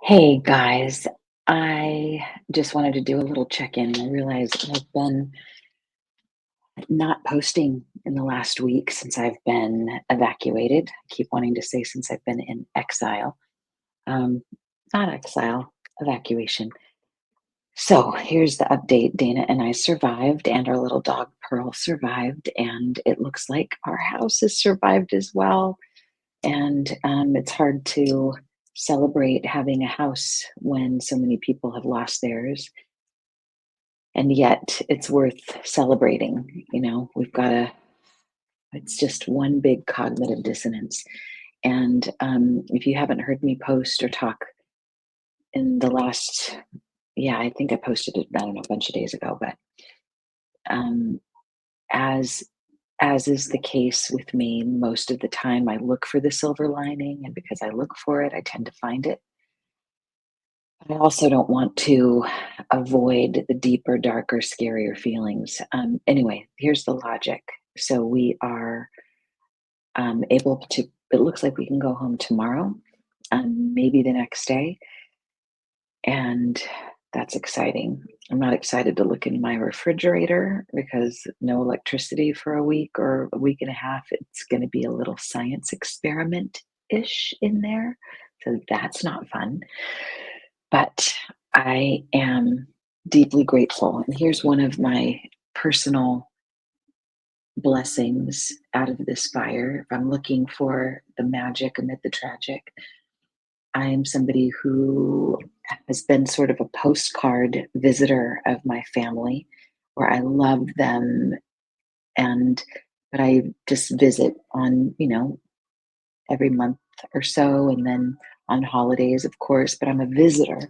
Hey guys, I just wanted to do a little check-in. I realized I've been not posting in the last week since I've been evacuated. I keep wanting to say since I've been in exile. Um, Not exile, evacuation. So here's the update. Dana and I survived, and our little dog Pearl survived, and it looks like our house has survived as well. And it's hard to celebrate having a house when so many people have lost theirs. And yet it's worth celebrating. It's just one big cognitive dissonance. And if you haven't heard me post or talk in the last, yeah, I think I posted it, I don't know, a bunch of days ago, but um, as as is the case with me, most of the time I look for the silver lining, and because I look for it, I tend to find it. I also don't want to avoid the deeper, darker, scarier feelings. Anyway, here's the logic. So we are able to, it looks like we can go home tomorrow, maybe the next day. And that's exciting. I'm not excited to look in my refrigerator because no electricity for a week or a week and a half. It's going to be a little science experiment ish in there. So that's not fun. But I am deeply grateful. And here's one of my personal blessings out of this fire. If I'm looking for the magic amid the tragic, I am somebody who has been sort of a postcard visitor of my family, where I love them, and but I just visit on, every month or so, and then on holidays, of course, but I'm a visitor.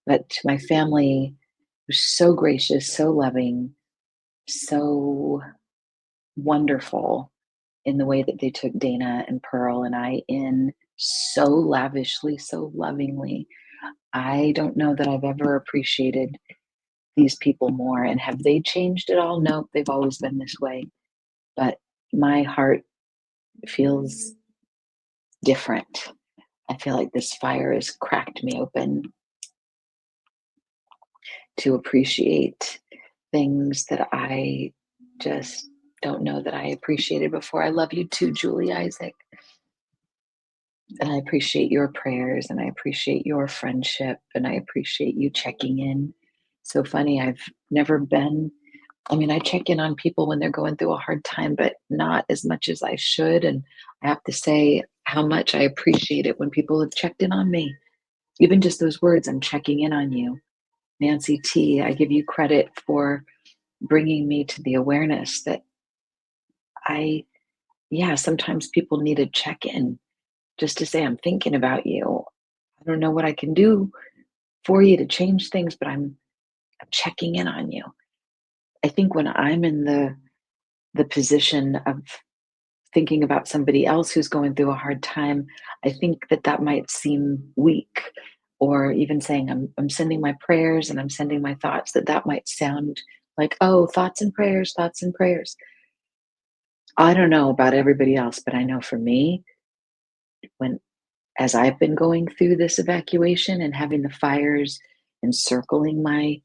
But my family was so gracious, so loving, so wonderful in the way that they took Dana and Pearl and I in so lavishly, so lovingly. I don't know that I've ever appreciated these people more. And have they changed at all? No, they've always been this way. But my heart feels different. I feel like this fire has cracked me open to appreciate things that I just don't know that I appreciated before. I love you too, Julie Isaac. And I appreciate your prayers, and I appreciate your friendship, and I appreciate you checking in. So funny, I've never been, I mean, I check in on people when they're going through a hard time, but not as much as I should. And I have to say how much I appreciate it when people have checked in on me. Even just those words, I'm checking in on you. Nancy T, I give you credit for bringing me to the awareness that I, yeah, sometimes people need a check in just to say, I'm thinking about you. I don't know what I can do for you to change things, but I'm checking in on you. I think when I'm in the position of thinking about somebody else who's going through a hard time, I think that that might seem weak, or even saying I'm sending my prayers and I'm sending my thoughts, that that might sound like, oh, thoughts and prayers, thoughts and prayers. I don't know about everybody else, but I know for me, when as I've been going through this evacuation and having the fires encircling my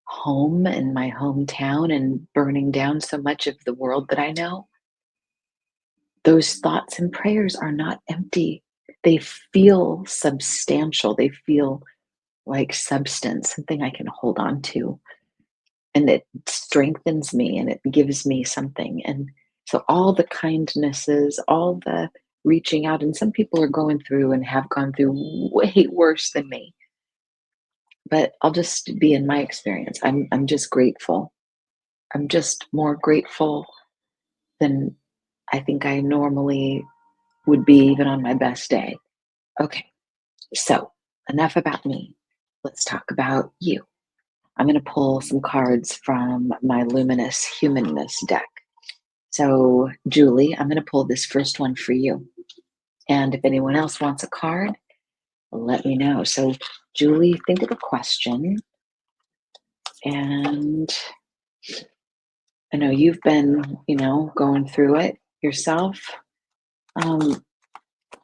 home and my hometown and burning down so much of the world that I know, those thoughts and prayers are not empty. They feel substantial. They feel like substance, something I can hold on to. And it strengthens me and it gives me something. And so, all the kindnesses, all the reaching out, and some people are going through and have gone through way worse than me. But I'll just be in my experience. I'm just grateful. I'm just more grateful than I think I normally would be even on my best day. Okay, so enough about me. Let's talk about you. I'm going to pull some cards from my Luminous Humanness deck. So, Julie, I'm going to pull this first one for you. And if anyone else wants a card, let me know. So, Julie, think of a question. And I know you've been, going through it yourself. Um,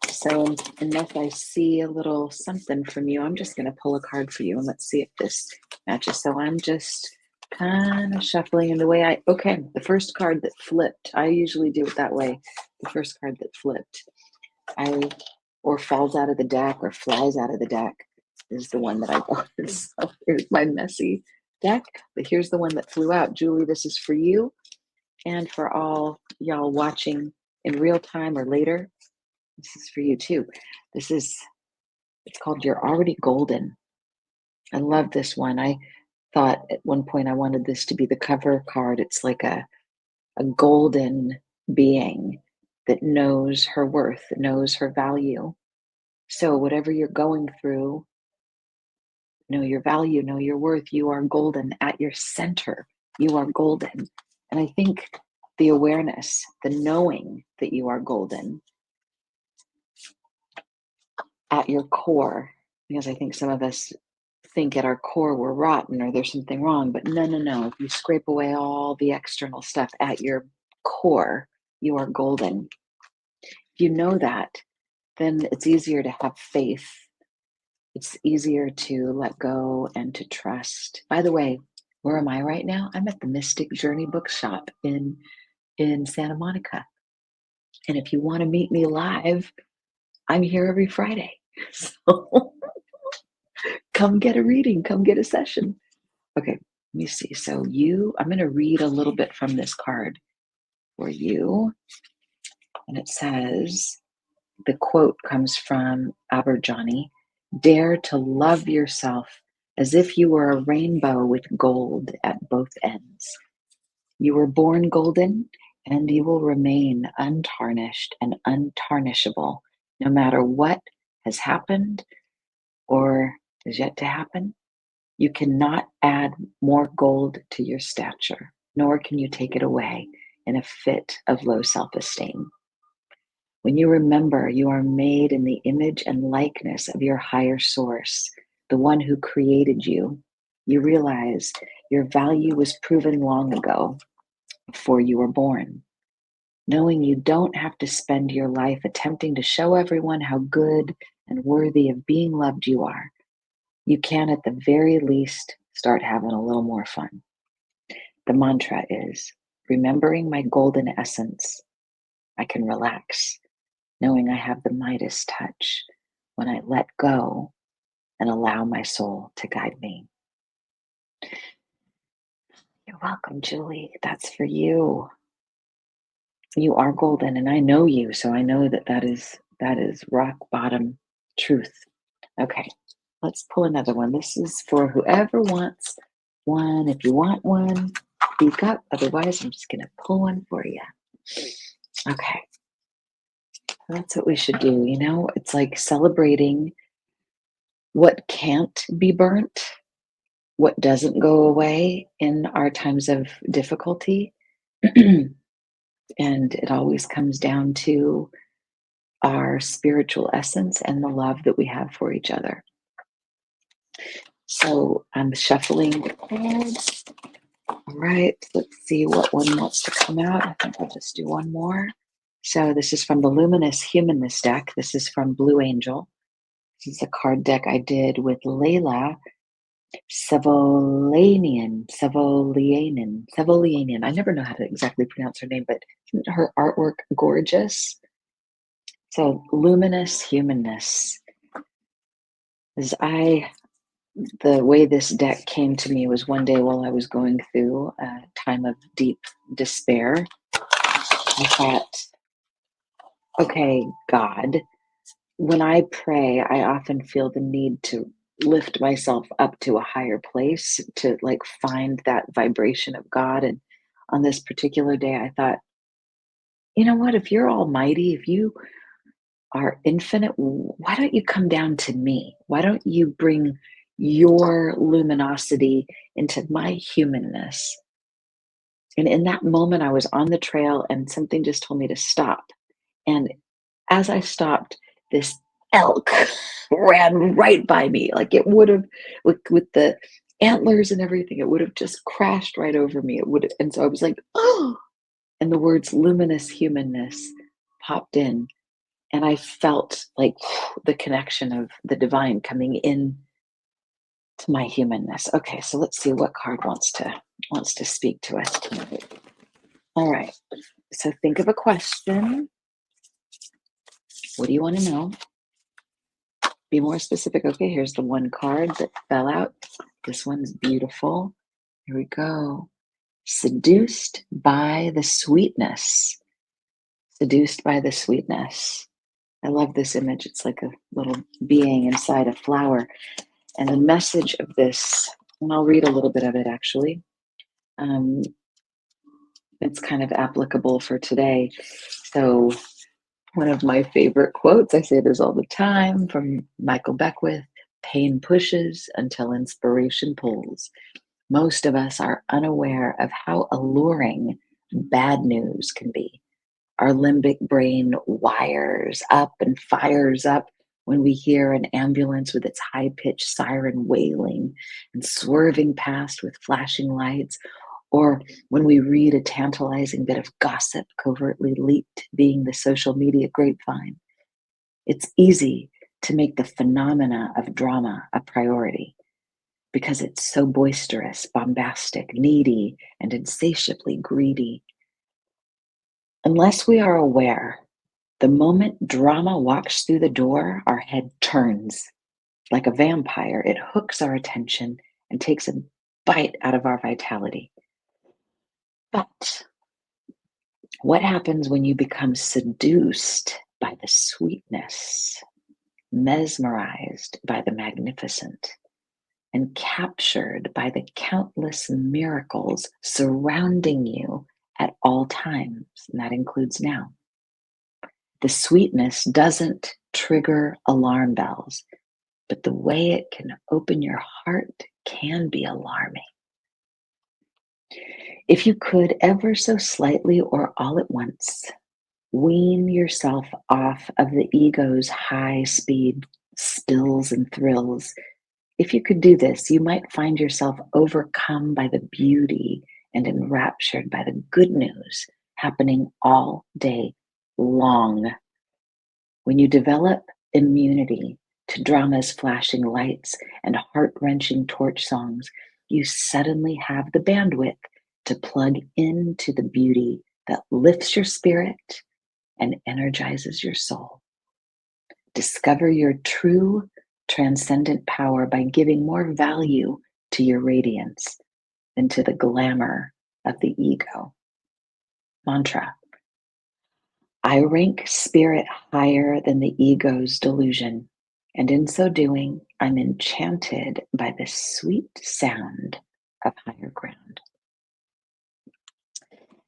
So unless I see a little something from you, I'm just going to pull a card for you and let's see if this matches. So I'm just kind of shuffling in the way okay, the first card that flipped, I usually do it that way. The first card that flipped, or falls out of the deck or flies out of the deck is the one that I go with. So here's my messy deck, but here's the one that flew out. Julie, this is for you and for all y'all watching in real time or later. This is for you too. It's called You're Already Golden. I love this one. I thought at one point I wanted this to be the cover card. It's like a golden being that knows her worth, knows her value. So whatever you're going through, know your value, know your worth. You are golden at your center. You are golden. And I think the awareness, the knowing that you are golden at your core, because I think some of us think at our core we're rotten or there's something wrong, but no. If you scrape away all the external stuff at your core, you are golden. If you know that, then it's easier to have faith. It's easier to let go and to trust. By the way, where am I right now? I'm at the Mystic Journey Bookshop in Santa Monica. And if you want to meet me live, I'm here every Friday. So come get a reading, come get a session. Okay, let me see. So I'm going to read a little bit from this card for you. And it says, the quote comes from Aberjohny: "Dare to love yourself as if you were a rainbow with gold at both ends. You were born golden, and you will remain untarnished and untarnishable, no matter what has happened or is yet to happen. You cannot add more gold to your stature, nor can you take it away in a fit of low self-esteem. When you remember you are made in the image and likeness of your higher source, the one who created you, you realize your value was proven long ago, before you were born. Knowing you don't have to spend your life attempting to show everyone how good and worthy of being loved you are, you can at the very least start having a little more fun. The mantra is, remembering my golden essence, I can relax, knowing I have the Midas touch when I let go and allow my soul to guide me." You're welcome, Julie. That's for you. You are golden, and I know you, so I know that is rock bottom truth. Okay, let's pull another one. This is for whoever wants one. If you want one, speak up. Otherwise, I'm just going to pull one for you. Okay, that's what we should do. It's like celebrating what can't be burnt, what doesn't go away in our times of difficulty. And it always comes down to our spiritual essence and the love that we have for each other. So I'm shuffling the cards. All right, let's see what one wants to come out. I think I'll just do one more. So this is from the Luminous Humanness deck. This is from Blue Angel. This is a card deck I did with Layla Savolianian. I never know how to exactly pronounce her name, but isn't her artwork gorgeous? So Luminous Humanness. The way this deck came to me was one day while I was going through a time of deep despair. I thought, okay, God, when I pray, I often feel the need to lift myself up to a higher place, to like find that vibration of God. And on this particular day, I thought, you know what? If you're almighty, if you are infinite, why don't you come down to me? Why don't you bring your luminosity into my humanness? And in that moment, I was on the trail and something just told me to stop. And as I stopped, this elk ran right by me. Like it would have, with the antlers and everything, it would have just crashed right over me. And so I was like, oh, and the words luminous humanness popped in. And I felt like the connection of the divine coming in to my humanness. Okay, so let's see what card wants to speak to us tonight. All right. So think of a question. What do you want to know? Be more specific. Okay, here's the one card that fell out. This one's beautiful. Here we go. Seduced by the sweetness. Seduced by the sweetness. I love this image. It's like a little being inside a flower. And the message of this, and I'll read a little bit of it actually. It's kind of applicable for today. So, one of my favorite quotes, I say this all the time, from Michael Beckwith: pain pushes until inspiration pulls. Most of us are unaware of how alluring bad news can be. Our limbic brain wires up and fires up when we hear an ambulance with its high pitched siren wailing and swerving past with flashing lights, or when we read a tantalizing bit of gossip covertly leaked, being the social media grapevine. It's easy to make the phenomena of drama a priority because it's so boisterous, bombastic, needy, and insatiably greedy. Unless we are aware, the moment drama walks through the door, our head turns. Like a vampire, it hooks our attention and takes a bite out of our vitality. But what happens when you become seduced by the sweetness, mesmerized by the magnificent, and captured by the countless miracles surrounding you at all times? And that includes now. The sweetness doesn't trigger alarm bells, but the way it can open your heart can be alarming. If you could ever so slightly or all at once wean yourself off of the ego's high speed spills and thrills, if you could do this, you might find yourself overcome by the beauty and enraptured by the good news happening all day long. When you develop immunity to drama's flashing lights and heart wrenching torch songs, you suddenly have the bandwidth to plug into the beauty that lifts your spirit and energizes your soul. Discover your true transcendent power by giving more value to your radiance than to the glamour of the ego. Mantra: I rank spirit higher than the ego's delusion, and in so doing, I'm enchanted by the sweet sound of higher ground.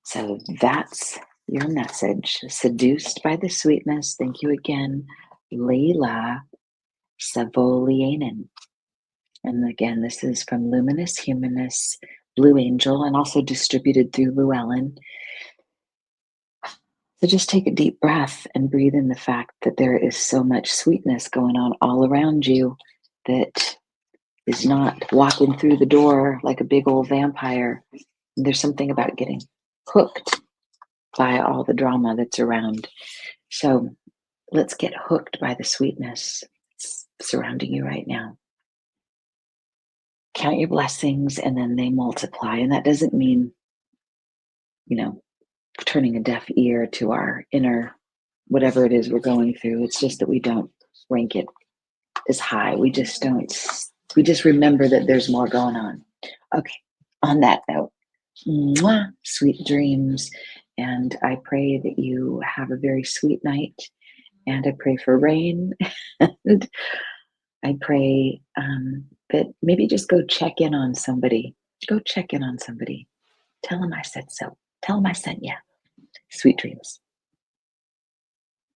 So that's your message. Seduced by the sweetness. Thank you again, Leila Savolianen. And again, this is from Luminous Humanist, Blue Angel, and also distributed through Llewellyn. So just take a deep breath and breathe in the fact that there is so much sweetness going on all around you that is not walking through the door like a big old vampire. And there's something about getting hooked by all the drama that's around. So let's get hooked by the sweetness surrounding you right now. Count your blessings and then they multiply. And that doesn't mean, turning a deaf ear to our inner whatever it is we're going through. It's just that we don't rank it as high. We just remember that there's more going on. Okay, on that note, mwah, sweet dreams. And I pray that you have a very sweet night. And I pray for rain. And I pray that maybe just go check in on somebody. Go check in on somebody. Tell them I said so. Tell them I sent you. Sweet dreams.